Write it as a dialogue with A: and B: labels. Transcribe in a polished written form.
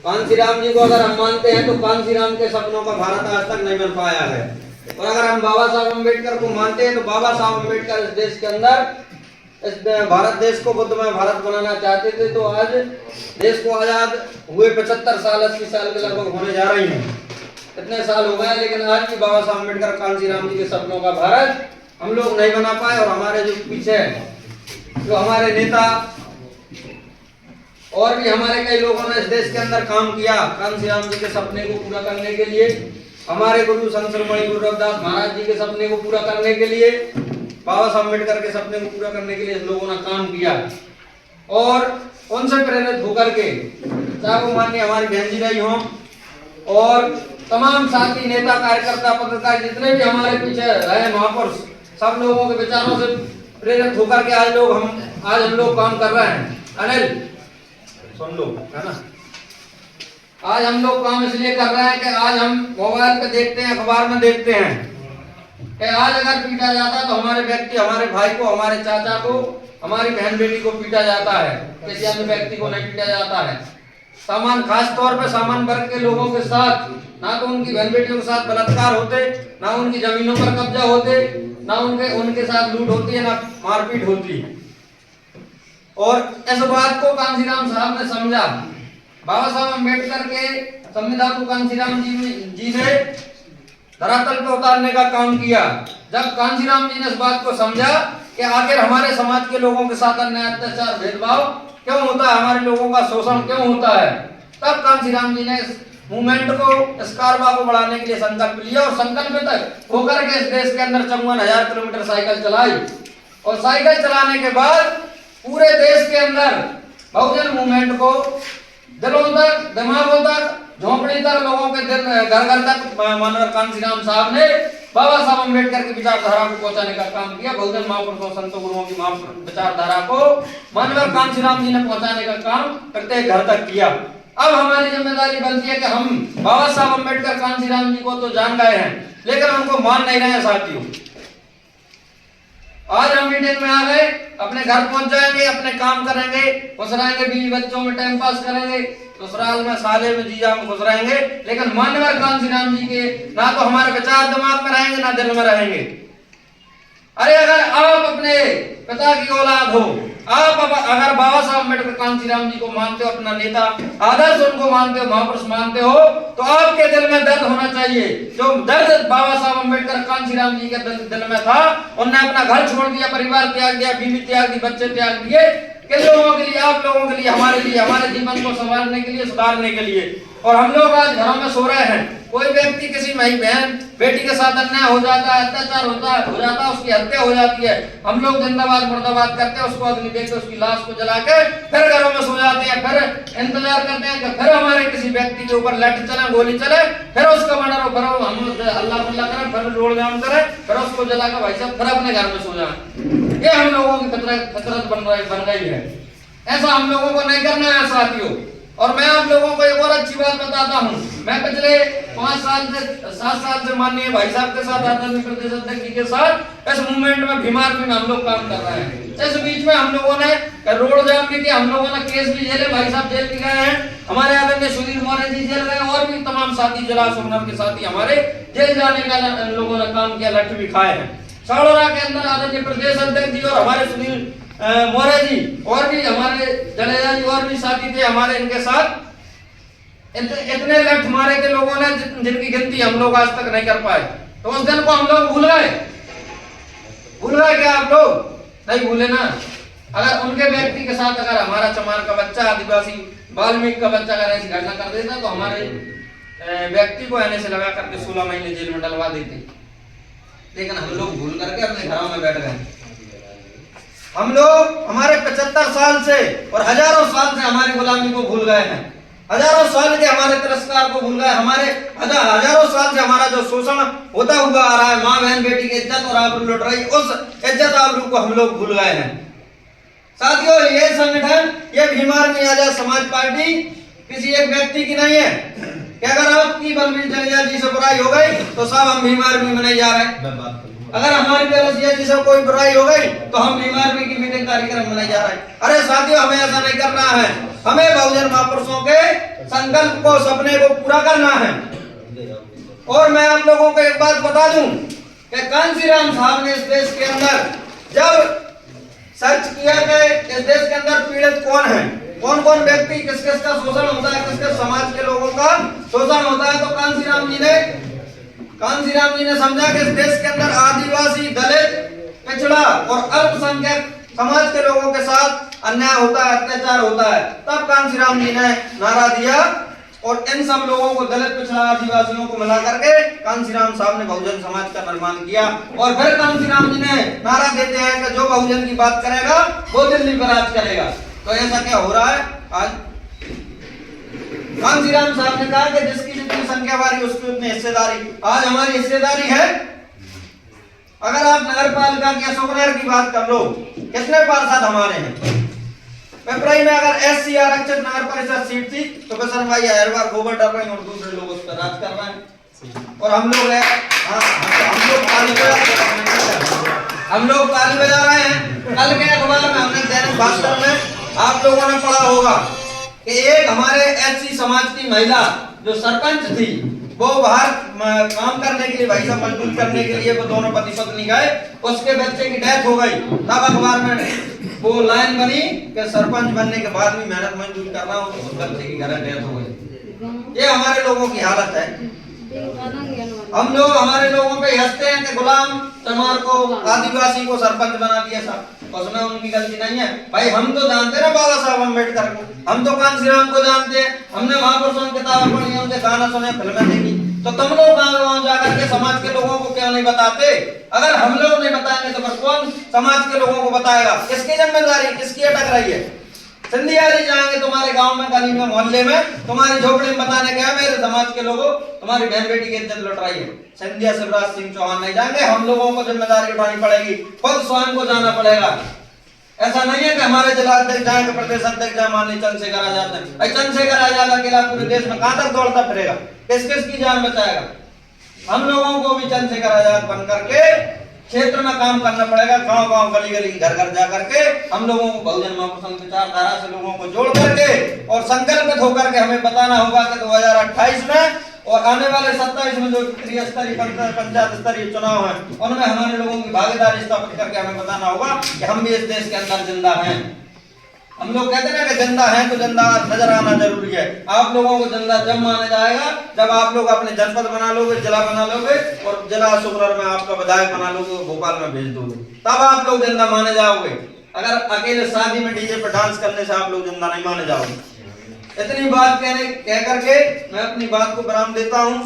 A: कांसी राम जी को अगर हम मानते हैं तो कांसी राम के सपनों का भारत आज तक नहीं बन पाया है। और अगर हम बाबा साहब अम्बेडकर को मानते हैं तो बाबा साहब अम्बेडकर इस देश के अंदर, इस भारत देश को बुद्धमय भारत बनाना चाहते थे। तो आज देश को आजाद हुए 75 साल 80 साल के लगभग होने जा रही हैं, इतने साल हो गए, लेकिन आज भी बाबा साहब अम्बेडकर कांसी राम जी के सपनों का भारत हम लोग नहीं बना पाए। और हमारे जो पीछे जो हमारे नेता और भी हमारे कई लोगों ने इस देश के अंदर काम किया कांसी राम जी के सपने को पूरा करने के लिए, हमारे गुरु संत शिरोमणि गुरु रविदास महाराज जी के सपने को पूरा करने के लिए, बाबा साहब अम्बेडकर के सपने को पूरा करने के लिए इस लोगों ने काम किया। और उनसे प्रेरित होकर के चाहे वो माननीय हमारी बहन जी रही हों और तमाम साथी नेता कार्यकर्ता पत्रकार जितने भी हमारे पीछे रहे महापुरुष, सब लोगों के विचारों से प्रेरित होकर के आज हम लोग काम कर रहे हैं। अनिल सुन लो, है ना, आज हम लोग काम इसलिए कर रहे हैं कि आज हम मोबाइल पे देखते हैं, अखबार में देखते हैं कि आज अगर पीटा जाता तो हमारे व्यक्ति, हमारे भाई को, हमारे चाचा को, हमारी बहन बेटी को पीटा जाता है, किसी अन्य व्यक्ति को नहीं पीटा जाता है। सामान, खास तौर पे सामान वर्ग के लोगों के साथ ना तो उनकी बहन बेटियों के साथ बलात्कार होते, ना उनकी जमीनों पर कब्जा होते, ना उनके साथ लूट होती है, ना मारपीट होती है। और इस बात को कांसीराम साहब ने समझा, बाबा साहब अम्बेडकर के संविधान को कांसीराम जी ने धरातल पर उतारने का काम किया। जब कांसीराम जी ने इस बात को समझा कि आखिर हमारे समाज के लोगों के साथ अन्याय, अत्याचार, भेदभाव क्यों होता है, हमारे लोगों का शोषण क्यों होता है, तब कांसीराम जी ने इस मूवमेंट को, इस कारवा को बढ़ाने के लिए संकल्प लिया और संकल्प होकर के इस देश के अंदर 54,000 किलोमीटर साइकिल चलाई। और साइकिल चलाने के बाद पूरे देश के अंदर बहुजन मूवमेंट को दिलों तक, दिमागों तक, झोंपड़ी तक, लोगों के दिल, घर घर तक माननीय कांसीराम साहब ने बाबा साहब अम्बेडकर की विचारधारा को पहुंचाने का काम किया। बहुजन महापुरुषों, संतों, गुरुओं की विचारधारा को माननीय कांसीराम जी ने पहुंचाने का काम प्रत्येक घर तक किया। अब हमारी जिम्मेदारी बनती है कि हम बाबा साहब अम्बेडकर कांसीराम जी को तो जान गए हैं, लेकिन उनको मान नहीं रहे हैं साथियों। आज हम मीटिंग में आ गए, अपने घर पहुंच जाएंगे, अपने काम करेंगे, खुश रहेंगे, बीवी बच्चों में टाइम पास करेंगे, ससुराल में, साले में, जीजा में खुश रहेंगे, लेकिन माननीय कांसीराम जी के ना तो हमारे विचार दिमाग में रहेंगे, ना दिल में रहेंगे। अरे अगर आप अपने पिता की औलाद हो, आप अगर बाबा साहब अम्बेडकर कांसीराम जी को मानते हो, अपना नेता आदर्श उनको मानते हो, महापुरुष मानते हो, तो आपके दिल में दर्द होना चाहिए। जो दर्द बाबा साहब अम्बेडकर कांसीराम जी के दिल में था, उन्होंने अपना घर छोड़ दिया, परिवार त्याग दिया, बीवी त्याग दी, बच्चे त्याग दिए, किन लोगों के लिए? आप लोगों के लिए, हमारे लिए, हमारे जीवन को संभालने के लिए, सुधारने के लिए। और हम लोग आज घरों में सो रहे हैं, कोई व्यक्ति किसी माई बहन बेटी के साथ अन्याय हो जाता है, अत्याचार हो जाता है, उसकी हत्या हो जाती है, हम लोग जिंदाबाद मुर्दाबाद करते हैं, उसको अग्नि देके उसकी लाश को जला के फिर घरों में सो जाते हैं, फिर इंतजार करते हैं कि फिर हमारे किसी व्यक्ति के ऊपर लठ चले, गोली चले, फिर उसका मर्डर हो, फिर हम अल्लाह करें, फिर रोड जाम करें, फिर उसको जला के भाई साहब फिर अपने घर में सो जाए। ये हम लोगों की फितरत बन गई है। ऐसा हम लोगों को नहीं करना है साथियों। और मैं आप लोगों को एक और अच्छी बात बताता हूँ, मैं पिछले 7 साल से माननीय भाई साहब के साथ, आदरणीय प्रदेश अध्यक्ष जी के साथ इस मूवमेंट में भीमार में हम लोग काम कर रहे हैं। इस बीच में हम लोगों ने रोड जाम भी किया, हम लोगों ने केस भी झेले, भाई साहब जेल भी गए हैं, हमारे आदरणीय सुधीर मौर्य जी जेल गए, और भी तमाम साथी, जिला सोमनाथ के साथी हमारे जेल जाने का लोगों ने काम किया, लठ भी खाए हैं। साड़ोरा के अंदर आदरणीय प्रदेश अध्यक्ष जी और हमारे सुधीर मौर्य जी और भी हमारे जडेजा जी और भी साथी थे हमारे, इनके साथ इतने लठ मारे थे लोगों ने जिनकी गिनती हम लोग आज तक नहीं कर पाए। तो उस दिन को हम लोग भूल गए क्या? आप लोग नहीं भूले ना। अगर उनके व्यक्ति के साथ अगर हमारा चमार का बच्चा, आदिवासी वाल्मीकि का बच्चा अगर ऐसी घटना कर देता तो हमारे व्यक्ति को आने से लगा करके 16 महीने जेल में डलवा देते, लेकिन हम लोग भूल करके अपने घरों में बैठ गए। हम लोग हमारे 75 साल से और हजारों साल से हमारी गुलामी को भूल गए हैं, हजारों साल के हमारे तिरस्कार को भूल गए, हमारे हजारों साल से हमारा जो शोषण होता हुआ आ रहा है, माँ बहन बेटी की इज्जत और आबरू लुट रही, उस इज्जत आबरू को हम लोग भूल गए हैं। साथियों, ये संगठन, ये भीम आर्मी आजाद समाज पार्टी किसी एक व्यक्ति की नहीं है कि अगर आपकी बलबीर जडेजा जी से बुराई हो गई तो साहब हम भीम आर्मी में नहीं जा रहे। अगर हमारी व्यवस्था जी से कोई बुराई हो गई तो हम बीमार की मीटिंग कार्यक्रम मनाई जा रहे हैं। अरे साथियों, हमें ऐसा नहीं करना है। हमें बहुजन महापुरुषों के संकल्प को, सपने को पूरा करना है। और मैं आप लोगों को एक बात बता दूं कि कांसीराम साहब ने इस देश के अंदर जब सर्च किया कि इस देश के अंदर पीड़ित कौन है, कौन कौन व्यक्ति, किस किस का शोषण होता है, किस किस समाज के लोगों का शोषण होता है, तो कांसीराम जी ने समझा कि इस देश के अंदर आदिवासी, दलित, पिछड़ा और अल्पसंख्यक समाज के लोगों के साथ अन्याय होता है, अत्याचार होता है। तब कांसीराम जी ने नारा दिया और इन सब लोगों को, दलित, पिछड़ा, आदिवासियों को मिला करके कांसीराम साहब ने बहुजन समाज का निर्माण किया। और फिर कांसीराम जी ने नारा देते हैं कि जो बहुजन की बात करेगा वो दिल्ली पर राज करेगा। तो ऐसा क्या हो रहा है आज? कांसीराम साहब ने कहा कि जिसकी जितनी संख्या बारी उसकी उतनी हिस्सेदारी। आज हमारी हिस्सेदारी है। अगर आप नगर पालिका की, अशोक नगर की बात कर लो, कितने पार्षद हमारे हैं? पिपराई में अगर एससी आरक्षित नगर परिषद सीट थी तो किशन भाई हर बार गोबर डाल रहे हैं और दूसरे लोग उस पर राज कर रहे हैं। और हम लोग ताली बजा रहे हैं। कल के अखबार में हमने दैनिक भास्कर में आप लोगों ने पढ़ा होगा कि एक हमारे एससी समाज की महिला जो सरपंच थी, वो बाहर काम करने के लिए, भाई साहब मजबूत करने के लिए वो दोनों पति पत्नी गए, उसके बच्चे की डेथ हो गई। तब अखबार में वो लाइन बनी कि सरपंच बनने के बाद भी मेहनत मजदूरी कर रहा हूँ, तो उस बच्चे की घर डेथ हो गई। ये हमारे लोगों की हालत है। हम लोग, हमारे लोगों पे हंसते हैं कि गुलाम चमार को, आदिवासी को सरपंच बना दिया साहब, उसमें उनकी गलती नहीं है। भाई हम तो जानते हैं ना बाबा साहब अम्बेडकर को, हम तो कांसीराम को जानते हैं, हमने महापुरुषों की किताबें पढ़ी, उनके गाना सुने, फिल्में देखी। तो तुम लोग गाँव जाकर के समाज के लोगों को क्यों नहीं बताते? अगर हम लोग नहीं बताएंगे तो फिर कौन समाज के लोगों को बताएगा? किसकी जिम्मेदारी, किसकी अटक रही है? सिंधियारी जाएंगे तुम्हारे गांव में, गली में, मोहल्ले में, तुम्हारी झोपड़ी में बताने गया मेरे समाज के लोगों तुम्हारी बहन बेटी की इज्जत लुट रही है। सिंधिया शिवराज सिंह चौहान नहीं जाएंगे, हम लोगों को जिम्मेदारी उठानी पड़ेगी, खुद स्वयं को जाना पड़ेगा। ऐसा नहीं है कि हमारे जिला अध्यक्ष जाएंगे, प्रदेश अध्यक्ष जाए, मान लीजिए चंद्रशेखर आजाद है, भाई चंद्रशेखर आजाद अकेला पूरे देश में कहां तक दौड़ता फिरेगा? किस किस की जान बचाएगा? हम लोगों को भी चंद्रशेखर आजाद बन करके क्षेत्र में काम करना पड़ेगा। गांव गांव, गली गली, घर घर जा करके हम लोगों को बहुजन महापुरुषों की विचारधारा से लोगों को जोड़ करके और संकल्पित होकर के हमें बताना होगा कि 2028 में और आने वाले 27 में जो त्रिस्तरीय पंचायत स्तरीय चुनाव है, उनमें हमारे लोगों की भागीदारी स्थापित करके हमें बताना होगा कि हम भी इस देश के अंदर जिंदा हैं। हम लोग कहते हैं ना कि जिंदा है तो जिंदा नजर आना जरूरी है। आप लोगों को जिंदा जब माना जाएगा जब आप लोग अपने जनपद बना लोगे, जिला बना लोगे और जिला अशोकनगर में आपका विधायक बना लोगे, भोपाल में भेज दोगे, तब आप लोग जिंदा माने जाओगे। अगर अकेले शादी में डीजे पर डांस करने से आप लोग जिंदा नहीं माने जाओगे। इतनी बात कह करके मैं अपनी बात को विराम देता हूँ।